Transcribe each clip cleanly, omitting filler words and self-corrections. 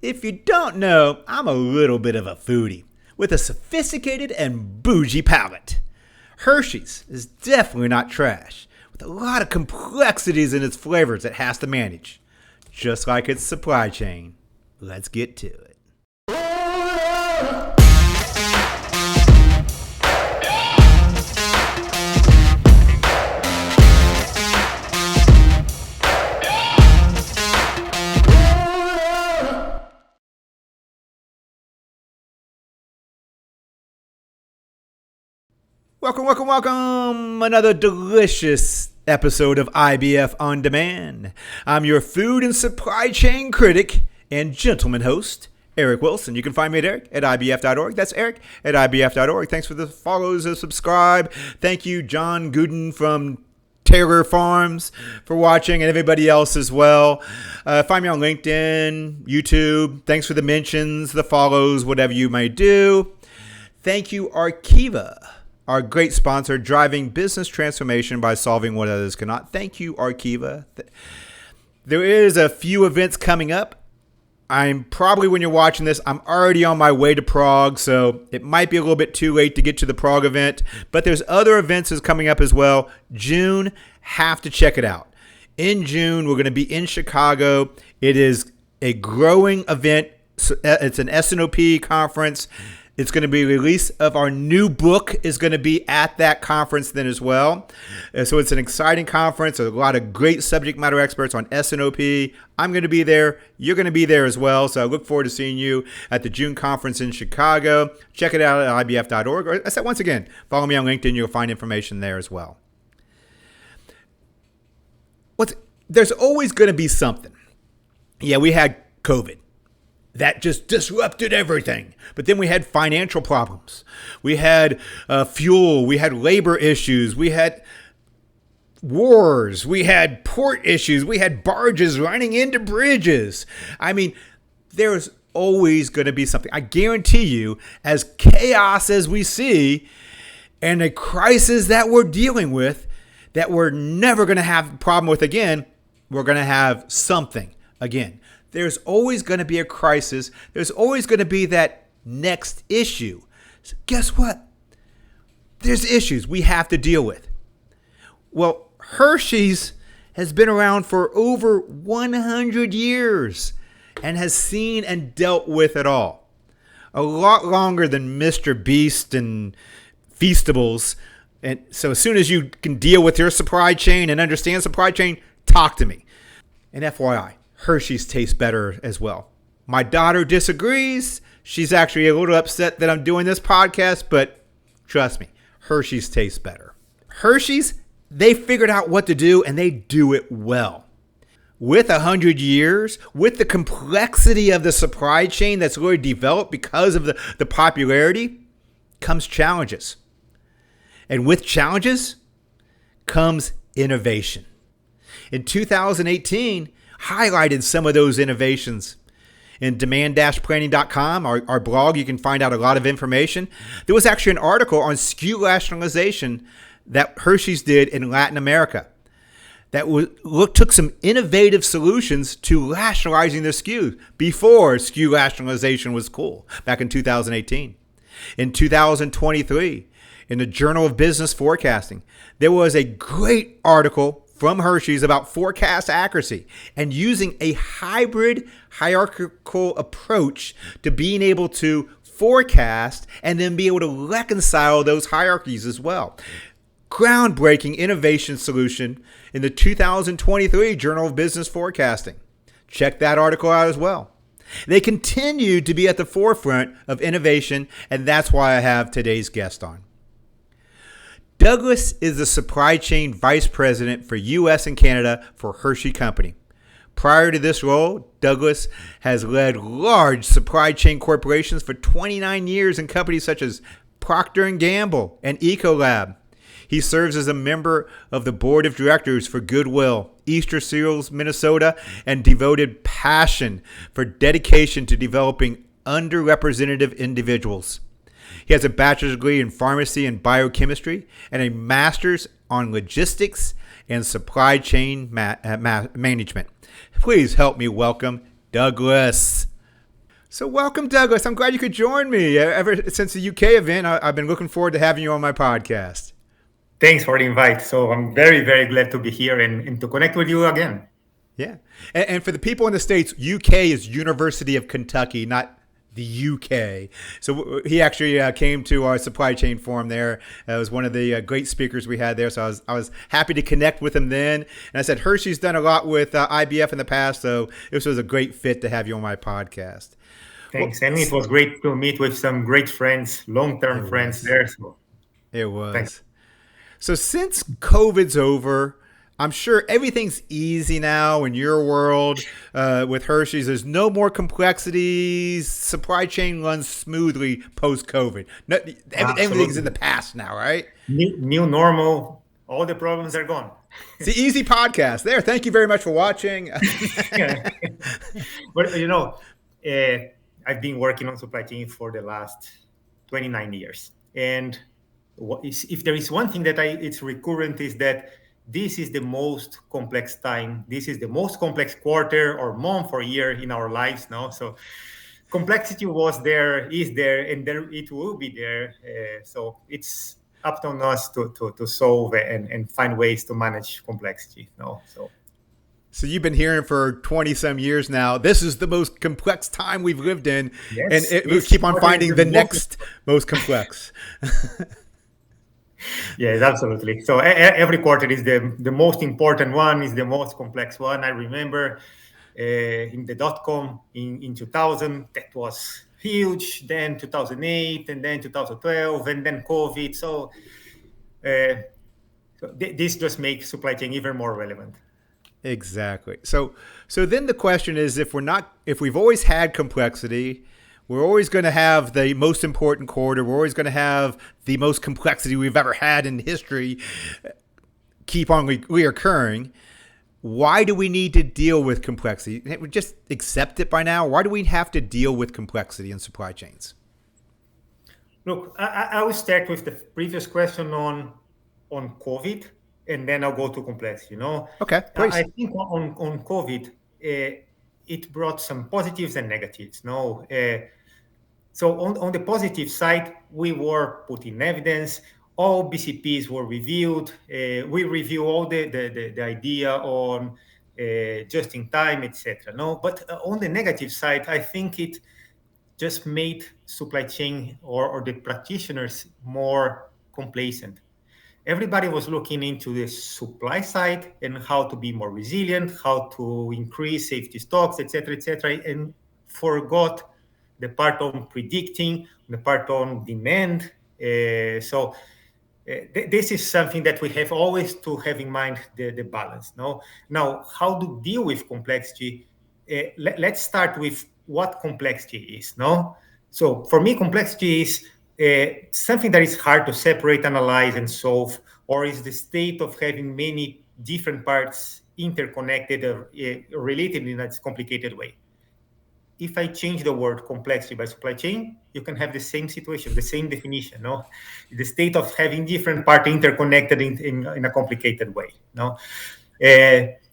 If you don't know, I'm a little bit of a foodie with a sophisticated and bougie palate. Hershey's is definitely not trash, with a lot of complexities in its flavors it has to manage, just like its supply chain. Let's get to it. Welcome. Another delicious episode of IBF On Demand. I'm your food and supply chain critic and gentleman host, Eric Wilson. You can find me at Eric at IBF.org. That's Eric at IBF.org. Thanks for the follows and subscribe. Thank you, John Gooden from Taylor Farms, for watching, and everybody else as well. Find me on LinkedIn, YouTube. Thanks for the mentions, the follows, whatever you may do. Thank you, Arkiva, our great sponsor, driving business transformation by solving what others cannot. Thank you, Arkiva. There is a few events coming up. I'm probably, when you're watching this, I'm already on my way to Prague, so it might be a little bit too late to get to the Prague event. But there's other events that's coming up as well. June, have to check it out. In June, we're going to be in Chicago. It is a growing event. It's an s&op conference. It's going to be a release of our new book is going to be at that conference then as well. So it's an exciting conference. There's a lot of great subject matter experts on S&OP. I'm going to be there. You're going to be there as well. So I look forward to seeing you at the June conference in Chicago. Check it out at ibf.org. Or I said, once again, follow me on LinkedIn. You'll find information there as well. There's always going to be something. Yeah, we had COVID. That just disrupted everything. But then we had financial problems. We had fuel. We had labor issues. We had wars. We had port issues. We had barges running into bridges. I mean, there's always going to be something. I guarantee you, as chaos as we see and a crisis that we're dealing with that we're never going to have a problem with again, we're going to have something again. There's always going to be a crisis. There's always going to be that next issue. So guess what? There's issues we have to deal with. Well, Hershey's has been around for over 100 years and has seen and dealt with it all. A lot longer than Mr. Beast and Feastables. And so as soon as you can deal with your supply chain and understand supply chain, talk to me. And FYI, Hershey's tastes better as well. My daughter disagrees. She's actually a little upset that I'm doing this podcast, but trust me, Hershey's tastes better. Hershey's, they figured out what to do and they do it well. With 100 years, with the complexity of the supply chain that's really developed because of the popularity, comes challenges. And with challenges comes innovation. In 2018, highlighted some of those innovations. In demand-planning.com, our blog, you can find out a lot of information. There was actually an article on SKU rationalization that Hershey's did in Latin America that took some innovative solutions to rationalizing their SKUs before SKU rationalization was cool back in 2018. In 2023, in the Journal of Business Forecasting, there was a great article from Hershey's about forecast accuracy and using a hybrid hierarchical approach to being able to forecast and then be able to reconcile those hierarchies as well. Groundbreaking innovation solution in the 2023 Journal of Business Forecasting. Check that article out as well. They continue to be at the forefront of innovation, and that's why I have today's guest on. Douglas is the supply chain vice president for U.S. and Canada for Hershey Company. Prior to this role, Douglas has led large supply chain corporations for 29 years in companies such as Procter & Gamble and Ecolab. He serves as a member of the board of directors for Goodwill, Easter Seals, Minnesota, and devoted passion for dedication to developing underrepresented individuals. He has a bachelor's degree in pharmacy and biochemistry and a master's on logistics and supply chain management. Please help me welcome Douglas. So, welcome, Douglas. I'm glad you could join me. Ever since the UK event, I've been looking forward to having you on my podcast. Thanks for the invite. So I'm very, very glad to be here and to connect with you again. Yeah. And for the people in the States, UK is University of Kentucky, not the UK. So he actually came to our supply chain forum there. Was one of the great speakers we had there. So I was happy to connect with him then. And I said, Hershey's done a lot with IBF in the past. So this was a great fit to have you on my podcast. Well, Thanks. And it was great to meet with some great friends, it long-term friends was. there. So It thanks. was. So since COVID's over, I'm sure everything's easy now in your world with Hershey's. There's no more complexities. Supply chain runs smoothly post COVID. No, everything's in Absolutely. the past now, right? New normal. All the problems are gone. It's the easy podcast. There. Thank you very much for watching. Yeah. But uh, I've been working on supply chain for the last 29 years. And if there is one thing that it's recurrent is that this is the most complex time. This is the most complex quarter or month or year in our lives now. So complexity was there, is there, and there it will be there. So it's up to us to solve and find ways to manage complexity. No, so So you've been hearing for 20 some years now. This is the most complex time we've lived in, and yes, we this keep on quarter is finding the the most. next most complex. Yes, absolutely. So every quarter is the most important one, is the most complex one. I remember in the dot-com in 2000, that was huge. Then 2008, and then 2012, and then COVID. Uh, this just makes supply chain even more relevant. Exactly. So then the question is, if we've always had complexity, we're always going to have the most important quarter. We're always going to have the most complexity we've ever had in history keep on reoccurring. Why do we need to deal with complexity? We just accept it by now. Why do we have to deal with complexity in supply chains? Look, I will start with the previous question on COVID, and then I'll go to complexity. Okay, I please. think on COVID, it brought some positives and negatives. No, so on the positive side, we were put in evidence. All BCPs were reviewed. We review all the idea on just in time, etc. No, but on the negative side, I think it just made supply chain or the practitioners more complacent. Everybody was looking into the supply side and how to be more resilient, how to increase safety stocks, etc., and forgot the part on predicting, the part on demand. This is something that we have always to have in mind, the balance. No, now how to deal with complexity. Let's start with what complexity is. No, so for me, complexity is something that is hard to separate, analyze, and solve, or is the state of having many different parts interconnected or related in a complicated way. If I change the word complexity by supply chain, you can have the same situation, the same definition. No, the state of having different parts interconnected in a complicated way. No,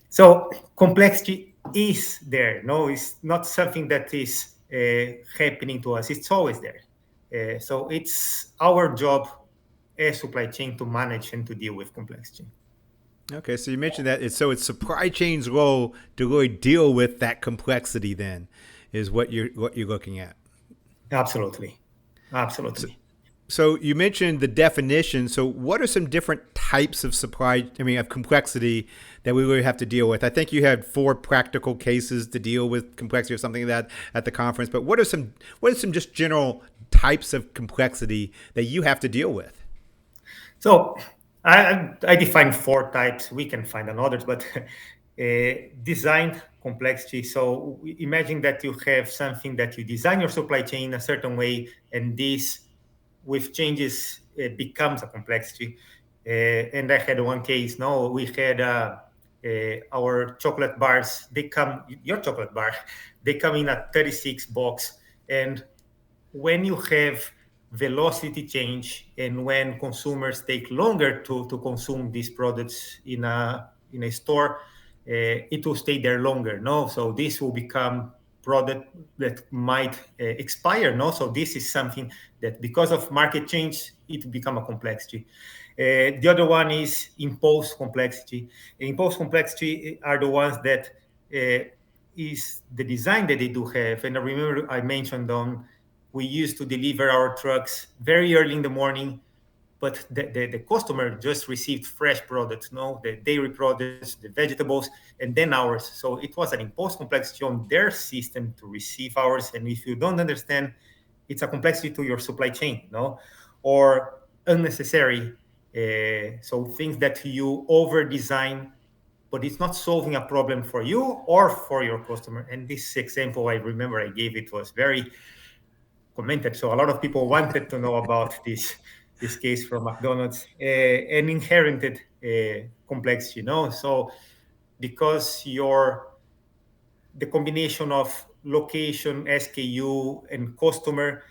so complexity is there. No, it's not something that is happening to us. It's always there. So it's our job as supply chain to manage and to deal with complexity. Okay, so you mentioned that it's supply chain's role to really deal with that complexity. Then is what you're looking at. Absolutely, So, absolutely. so you mentioned the definition. So what are some different types of of complexity that we really have to deal with? I think you had 4 practical cases to deal with complexity or something like that at the conference. But what are some just general types of complexity that you have to deal with? So I define 4 types. We can find others, but designed complexity. So imagine that you have something that you design your supply chain in a certain way, and this, with changes, becomes a complexity. And I had one case. No, we had our chocolate bars. They come your chocolate bar. They come in a 36 box, and when you have velocity change and when consumers take longer to consume these products in a store, it will stay there longer. No, so this will become product that might expire. No, so this is something that because of market change, it become a complexity. The other one is imposed complexity. Imposed complexity are the ones that is the design that they do have. And I remember I mentioned on we used to deliver our trucks very early in the morning, but the customer just received fresh products, no, the dairy products, the vegetables, and then ours. So it was an imposed complexity on their system to receive ours. And if you don't understand, it's a complexity to your supply chain, no, or unnecessary. So things that you over design, but it's not solving a problem for you or for your customer. And this example I remember I gave, it was very commented. So a lot of people wanted to know about this case from McDonald's, an inherited complexity, you know. So because the combination of location, SKU, and customer,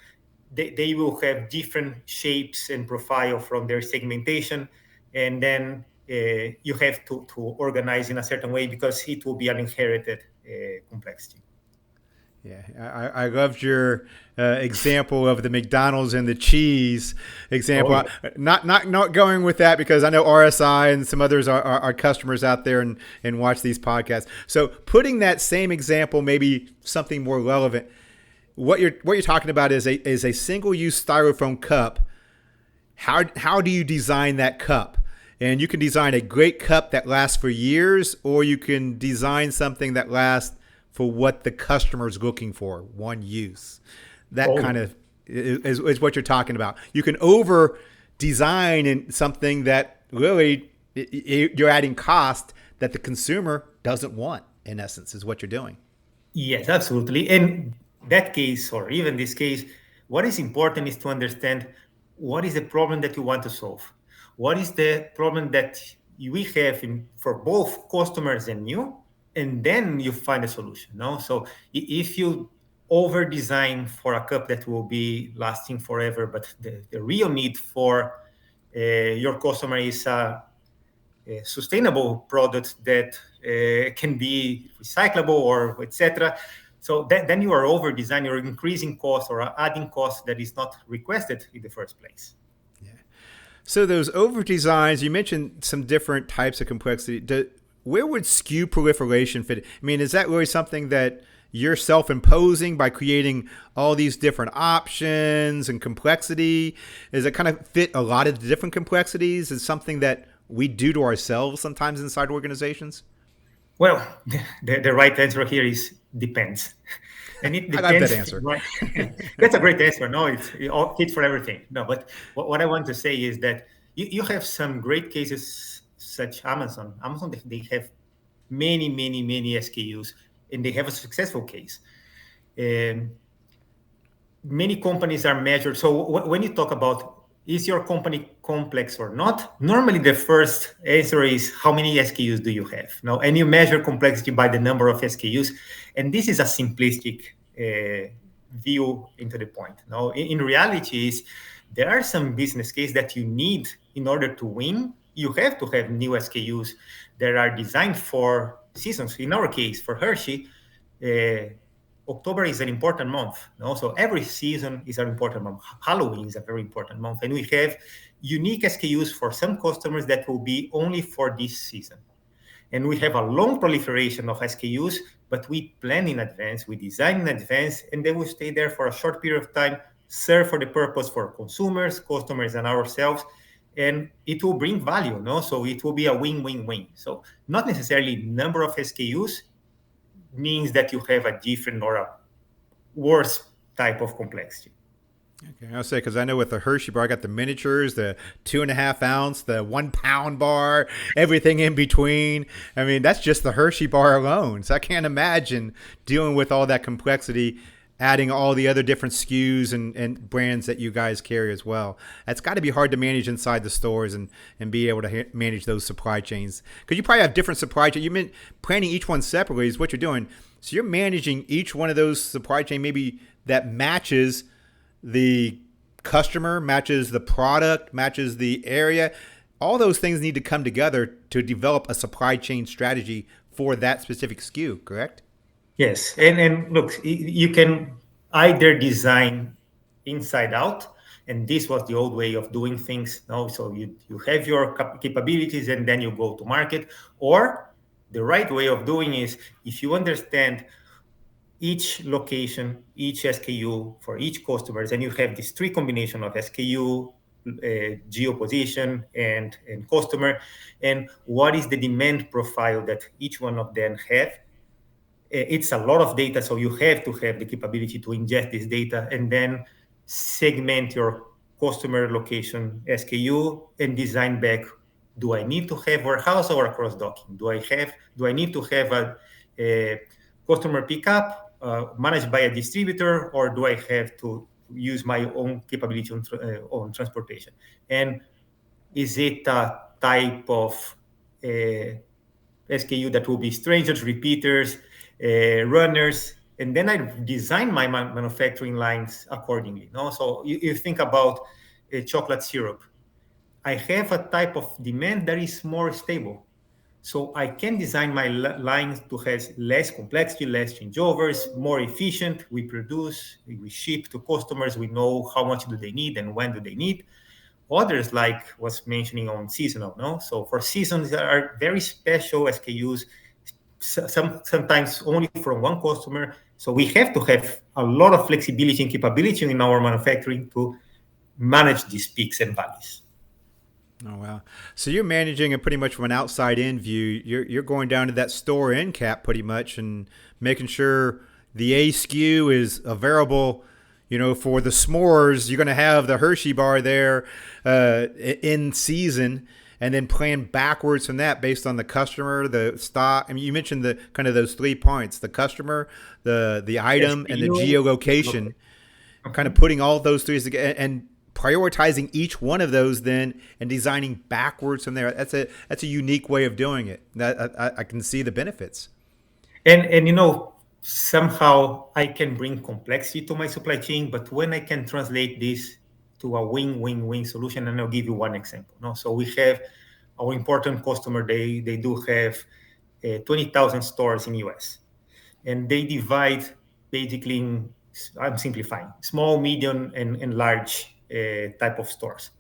they will have different shapes and profile from their segmentation, and then you have to organize in a certain way because it will be an inherited complexity. Yeah, I loved your example of the McDonald's and the cheese example. Oh, yeah. Not going with that because I know RSI and some others are customers out there and watch these podcasts. So putting that same example, maybe something more relevant. What you're talking about is a single use styrofoam cup. How do you design that cup? And you can design a great cup that lasts for years, or you can design something that lasts for what the customer is looking for, one use. That kind of is what you're talking about. You can over design in something that really you're adding cost that the consumer doesn't want, in essence, is what you're doing. Yes, absolutely. In that case, or even this case, what is important is to understand what is the problem that you want to solve. What is the problem that we have for both customers and you, and then you find a solution. No, so if you over design for a cup that will be lasting forever, but the real need for your customer is a sustainable product that can be recyclable or etc. So then you are over designing, you're increasing cost or adding cost that is not requested in the first place. Yeah. So those over designs, you mentioned some different types of complexity. Where would SKU proliferation fit? I mean, is that really something that you're self-imposing by creating all these different options and complexity? Does it kind of fit a lot of the different complexities? Is something that we do to ourselves sometimes inside organizations? Well, the right answer here is depends. And it depends. I love that answer. Right? That's a great answer. No, it all fits for everything. No, but what I want to say is that you have some great cases such Amazon. Amazon, they have many SKUs, and they have a successful case. Many companies are measured. So when you talk about is your company complex or not, normally the first answer is how many SKUs do you have? No, and you measure complexity by the number of SKUs, and this is a simplistic view into the point. No, in reality, is there are some business cases that you need in order to win. You have to have new SKUs that are designed for seasons. In our case, for Hershey, October is an important month. No? So every season is an important month. Halloween is a very important month. And we have unique SKUs for some customers that will be only for this season. And we have a long proliferation of SKUs, but we plan in advance, we design in advance, and they will stay there for a short period of time, serve for the purpose for consumers, customers, and ourselves. And it will bring value, no? So it will be a win-win-win. So not necessarily number of SKUs means that you have a different or a worse type of complexity. Okay, I'll say, because I know with the Hershey bar, I got the miniatures, the 2.5 ounce, the 1 pound bar, everything in between. I mean, that's just the Hershey bar alone. So I can't imagine dealing with all that complexity, adding all the other different SKUs and brands that you guys carry as well. That's got to be hard to manage inside the stores and be able to manage those supply chains. Because you probably have different supply chains. You meant planning each one separately is what you're doing. So you're managing each one of those supply chain maybe that matches the customer, matches the product, matches the area. All those things need to come together to develop a supply chain strategy for that specific SKU, correct? Yes, and look, you can either design inside out, and this was the old way of doing things. No, so you have your capabilities and then you go to market, or the right way of doing is if you understand each location, each SKU for each customers, and you have this three combination of SKU, geo position, and customer, and what is the demand profile that each one of them have. It's a lot of data, so you have to have the capability to ingest this data and then segment your customer location SKU and design back. Do I need to have warehouse or cross docking? Do I need to have a customer pickup managed by a distributor, or do I have to use my own capability on transportation? And is it a type of SKU that will be strangers, repeaters, runners, and then I design my manufacturing lines accordingly. No, so you think about chocolate syrup. I have a type of demand that is more stable. So I can design my lines to have less complexity, less changeovers, more efficient. We produce, we ship to customers. We know how much do they need and when do they need. Others, like was mentioning on seasonal, no. So for seasons, there are very special SKUs, sometimes only from one customer. So we have to have a lot of flexibility and capability in our manufacturing to manage these peaks and valleys. Oh wow! So you're managing it pretty much from an outside in view. You're going down to that store end cap pretty much and making sure the A SKU is a variable. You know, for the s'mores, you're going to have the Hershey bar there in season, and then plan backwards from that based on the customer, the stock. I mean, you mentioned the kind of those 3 points: the customer, the item, and the geolocation. Kind of putting all those three together and prioritizing each one of those then and designing backwards from there. That's a unique way of doing it. That I can see the benefits. And you know, somehow I can bring complexity to my supply chain, but when I can translate this to a win-win-win solution, and I'll give you one example. No, so we have our important customer. They do have 20,000 stores in US, and they divide basically in, I'm simplifying, small, medium, and large type of stores.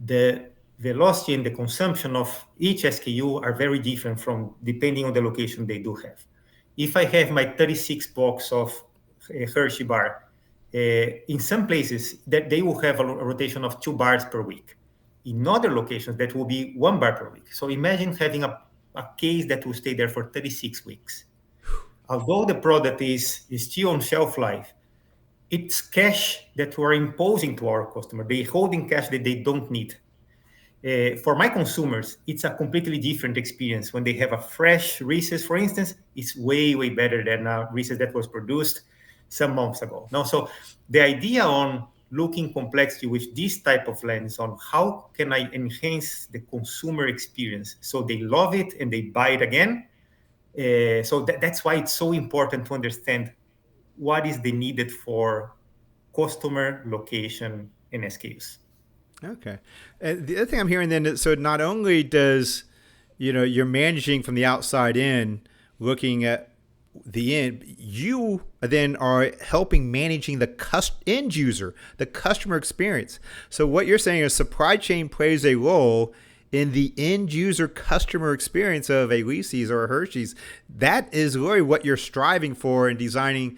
The velocity and the consumption of each SKU are very different from depending on the location they do have. If I have my 36 box of Hershey bar, in some places that they will have a rotation of 2 bars per week. In other locations, that will be 1 bar per week. So imagine having a case that will stay there for 36 weeks. Although the product is still on shelf life, it's cash that we're imposing to our customer. They're holding cash that they don't need. For my consumers, it's a completely different experience. When they have a fresh Reese's, for instance, it's way, way better than a Reese's that was produced some months ago. Now, so the idea on looking complexity with this type of lens on how can I enhance the consumer experience so they love it and they buy it again. So that's why it's so important to understand what is the needed for customer, location, and SKUs. Okay. And the other thing I'm hearing then, so not only does, you're managing from the outside in, looking at the end, you then are helping managing the end user, the customer experience. So what you're saying is supply chain plays a role in the end user customer experience of a Reese's or a Hershey's. That is really what you're striving for in designing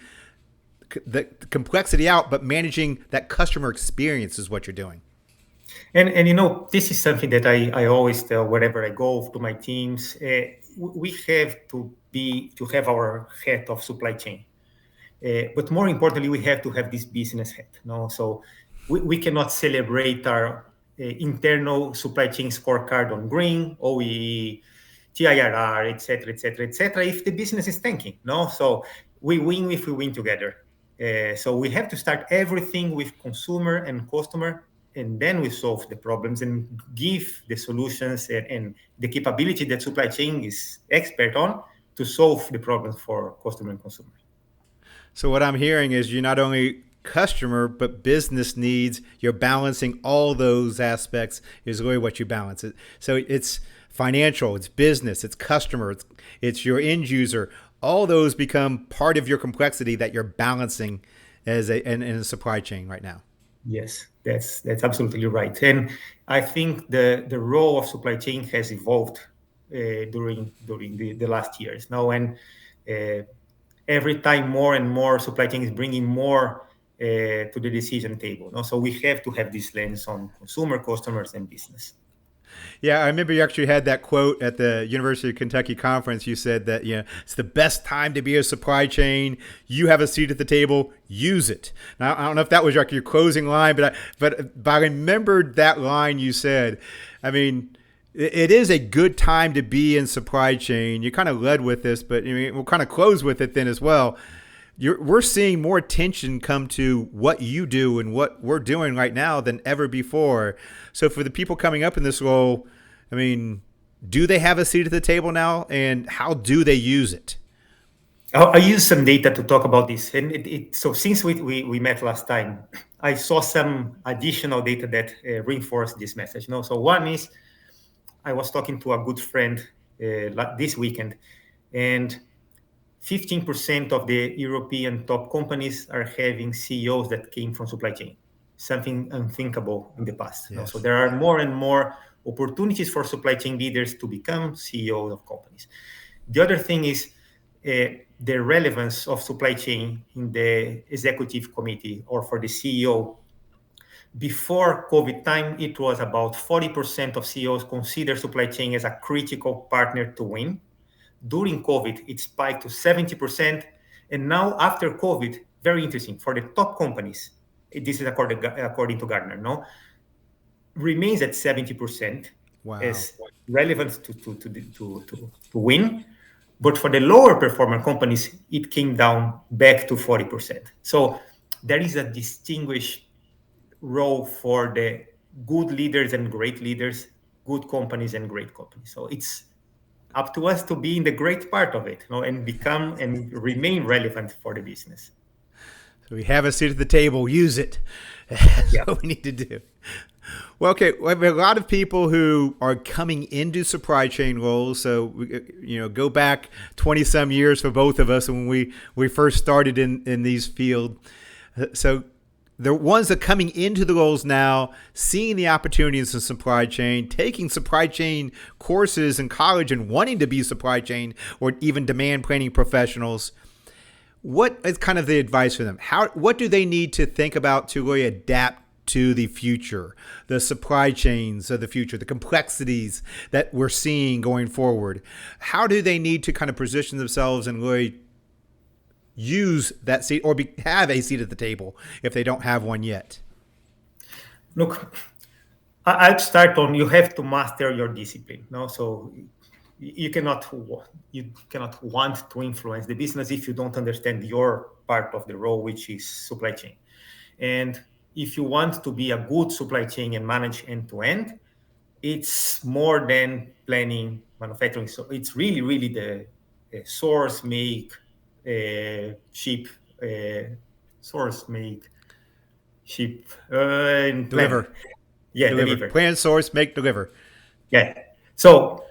the complexity out, but managing that customer experience is what you're doing. And you know, this is something that I always tell wherever I go to my teams. We have to have our head of supply chain, but more importantly, we have to have this business head. No, so we cannot celebrate our internal supply chain scorecard on green, OEE, TIRR, etc., etc., etc. If the business is tanking, no, so we win if we win together. So we have to start everything with consumer and customer, and then we solve the problems and give the solutions and the capability that supply chain is expert on to solve the problems for customer and consumer. So what I'm hearing is you're not only customer but business needs. You're balancing all those aspects is really what you balance it. So it's financial, it's business, it's customer, it's your end user. all those become part of your complexity that you're balancing in a supply chain right now. Yes, that's absolutely right. And I think the role of supply chain has evolved during the last years now, and uh, every time more and more supply chain is bringing more to the decision table. No? So we have to have this lens on consumer, customers, and business. Yeah, I remember you actually had that quote at the University of Kentucky conference. You said that it's the best time to be a supply chain. You have a seat at the table. Use it. Now I don't know if that was like your closing line, but I remembered that line you said. I mean, it is a good time to be in supply chain. You kind of led with this, but we'll kind of close with it then as well. We're seeing more attention come to what you do and what we're doing right now than ever before. So for the people coming up in this role, I mean, do they have a seat at the table now, and how do they use it? I use some data to talk about this. And so since we met last time, I saw some additional data that reinforced this message. No, so one is I was talking to a good friend this weekend, and 15% of the European top companies are having CEOs that came from supply chain, something unthinkable in the past. Yes. So there are more and more opportunities for supply chain leaders to become CEOs of companies. The other thing is the relevance of supply chain in the executive committee or for the CEO. Before COVID time, it was about 40% of CEOs consider supply chain as a critical partner to win. During COVID, it spiked to 70%. And now after COVID, very interesting, for the top companies, this is according to Gartner, no, remains at 70% Wow. as relevant to win. But for the lower performing companies, it came down back to 40%. So there is a distinguished role for the good leaders and great leaders, good companies and great companies. So it's up to us to be in the great part of it, and become and remain relevant for the business. So we have a seat at the table. Use it. That's what we need to do. Well, okay. We have a lot of people who are coming into supply chain roles. So, go back 20 some years for both of us when we first started in these fields. So the ones that are coming into the roles now, seeing the opportunities in supply chain, taking supply chain courses in college and wanting to be supply chain or even demand planning professionals. What is kind of the advice for them? What do they need to think about to really adapt to the future, the supply chains of the future, the complexities that we're seeing going forward? How do they need to kind of position themselves and really use that seat or have a seat at the table if they don't have one yet? Look, I'd start on you have to master your discipline. No, so you cannot want to influence the business if you don't understand your part of the role, which is supply chain. And if you want to be a good supply chain and manage end to end, it's more than planning manufacturing. So it's really the source, make, ship, source, make, ship, and Deliver. plan. Yeah, deliver. Plan, source, make, deliver. Yeah. So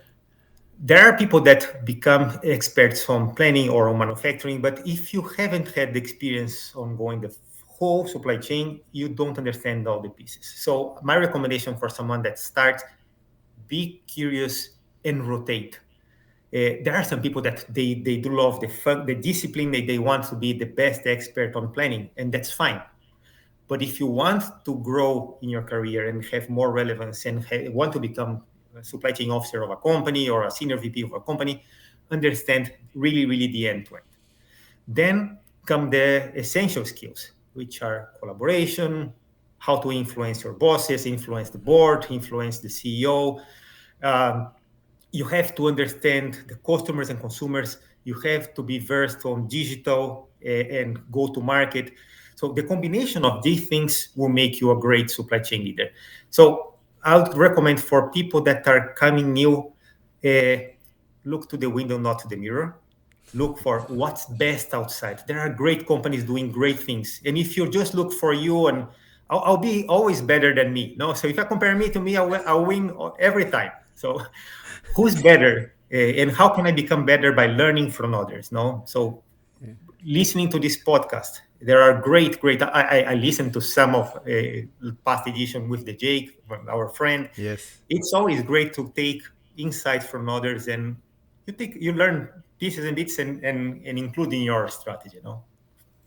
there are people that become experts on planning or on manufacturing, but if you haven't had the experience on going the whole supply chain, you don't understand all the pieces. So my recommendation for someone that starts, be curious and rotate. There are some people that they do love the discipline, they want to be the best expert on planning, and that's fine. But if you want to grow in your career and have more relevance and want to become a supply chain officer of a company or a senior VP of a company, understand really the end-to-end. Then come the essential skills, which are collaboration, how to influence your bosses, influence the board, influence the CEO. You have to understand the customers and consumers. You have to be versed on digital and go to market. So the combination of these things will make you a great supply chain leader. So I would recommend for people that are coming new, look to the window, not to the mirror. Look for what's best outside. There are great companies doing great things. And if you just look for you and I'll be always better than me. No, so if I compare me to me, I'll win every time. So who's better? And how can I become better? By learning from others, no? So listening to this podcast, there are great. I listened to some of past edition with the Jake, our friend. Yes. It's always great to take insights from others, and you learn pieces and bits and include in your strategy, no?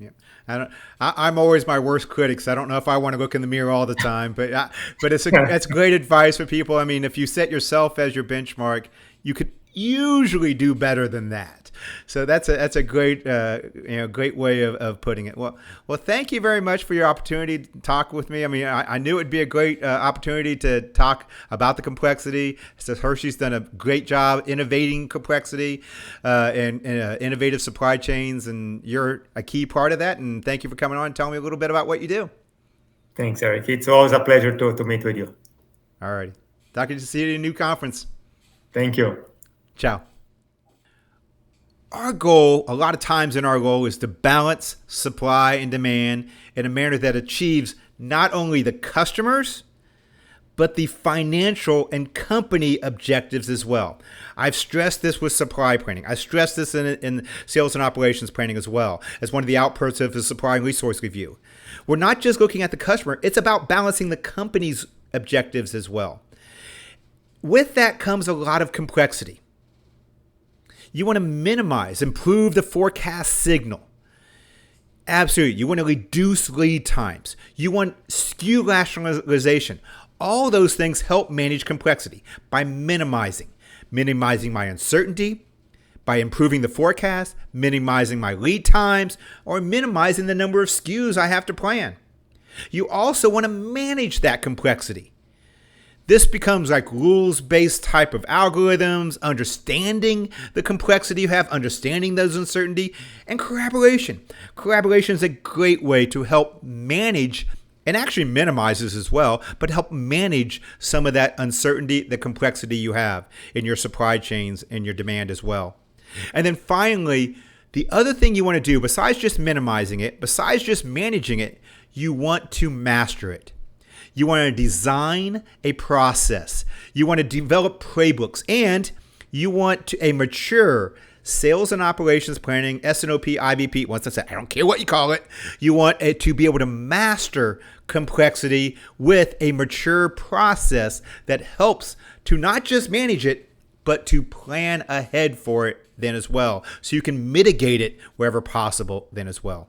Yeah, I'm always my worst critic, so I don't know if I want to look in the mirror all the time. But it's great advice for people. I mean, if you set yourself as your benchmark, you could usually do better than that. So that's a great great way of putting it. Well, thank you very much for your opportunity to talk with me. I mean, I knew it'd be a great opportunity to talk about the complexity. So Hershey's done a great job innovating complexity and innovative supply chains, and you're a key part of that. And thank you for coming on and telling me a little bit about what you do. Thanks, Eric. It's always a pleasure to meet with you. All right. Talking to see you at a new conference. Thank you. Ciao. Our goal, a lot of times in our goal, is to balance supply and demand in a manner that achieves not only the customers, but the financial and company objectives as well. I've stressed this with supply planning. I stressed this in sales and operations planning as well, as one of the outputs of the supply and resource review. We're not just looking at the customer, it's about balancing the company's objectives as well. With that comes a lot of complexity. You want to minimize, improve the forecast signal. Absolutely. You want to reduce lead times. You want SKU rationalization. All those things help manage complexity by minimizing my uncertainty, by improving the forecast, minimizing my lead times, or minimizing the number of SKUs I have to plan. You also want to manage that complexity. This becomes like rules-based type of algorithms, understanding the complexity you have, understanding those uncertainty, and collaboration. Collaboration is a great way to help manage, and actually minimizes as well, but help manage some of that uncertainty, the complexity you have in your supply chains and your demand as well. And then finally, the other thing you want to do, besides just minimizing it, besides just managing it, you want to master it. You want to design a process. You want to develop playbooks, and you want a mature sales and operations planning, s&op, IBP. Once I said, I don't care what you call it. You want it to be able to master complexity with a mature process that helps to not just manage it, but to plan ahead for it then as well, so you can mitigate it wherever possible then as well.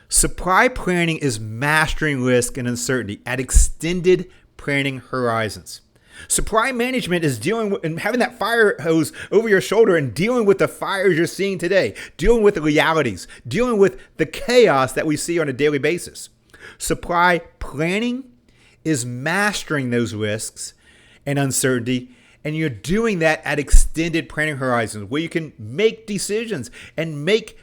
Supply planning is mastering risk and uncertainty at extended planning horizons. Supply management is dealing with and having that fire hose over your shoulder and dealing with the fires you're seeing today, dealing with the realities, dealing with the chaos that we see on a daily basis. Supply planning is mastering those risks and uncertainty, and you're doing that at extended planning horizons where you can make decisions and make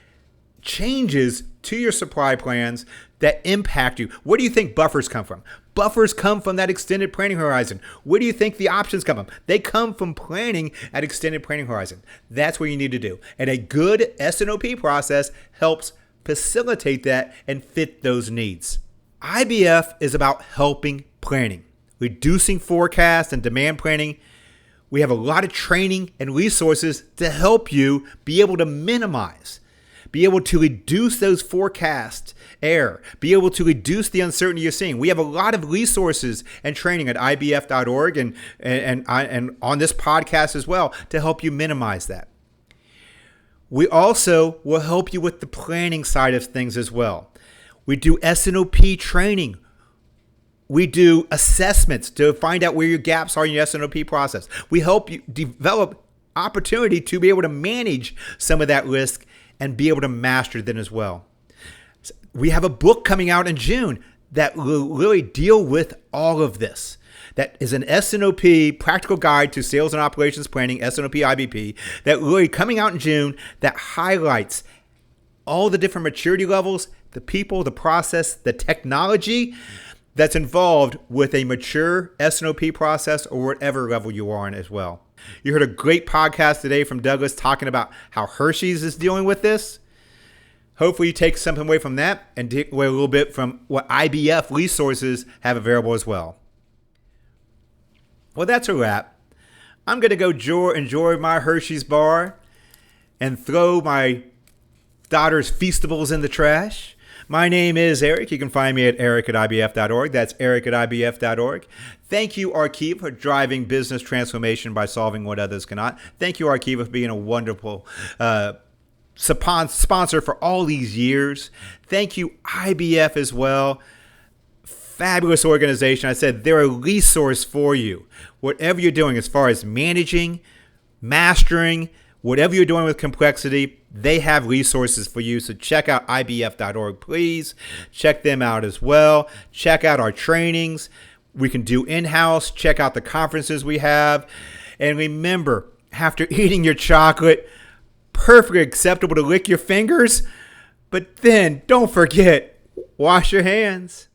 changes to your supply plans that impact you. Where do you think buffers come from? Buffers come from that extended planning horizon. Where do you think the options come from? They come from planning at extended planning horizon. That's what you need to do. And a good s&op process helps facilitate that and fit those needs. IBF is about helping planning, reducing forecast and demand planning. We have a lot of training and resources to help you be able to minimize, be able to reduce those forecast error, be able to reduce the uncertainty you're seeing. We have a lot of resources and training at ibf.org and on this podcast as well to help you minimize that. We also will help you with the planning side of things as well. We do s&op training. We do assessments to find out where your gaps are in your s&op process. We help you develop opportunity to be able to manage some of that risk and be able to master them as well. We have a book coming out in June that will really deal with all of this. That is an s&op practical guide to sales and operations planning, s&op IBP, that really coming out in June that highlights all the different maturity levels, the people, the process, the technology that's involved with a mature s&op process or whatever level you are on as well. You heard a great podcast today from Douglas talking about how Hershey's is dealing with this. Hopefully you take something away from that and take away a little bit from what IBF resources have available as well. Well, that's a wrap. I'm going to go enjoy my Hershey's bar and throw my daughter's Feastables in the trash. My name is Eric. You can find me at eric@ibf.org. That's eric@ibf.org. Thank you, Arkiva, for driving business transformation by solving what others cannot. Thank you, Arkiva, for being a wonderful sponsor for all these years. Thank you, IBF, as well. Fabulous organization. I said they're a resource for you. Whatever you're doing as far as managing, mastering, whatever you're doing with complexity, they have resources for you. So check out ibf.org, please. Check them out as well. Check out our trainings we can do in-house. Check out the conferences we have. And remember, after eating your chocolate, perfectly acceptable to lick your fingers. But then don't forget, wash your hands.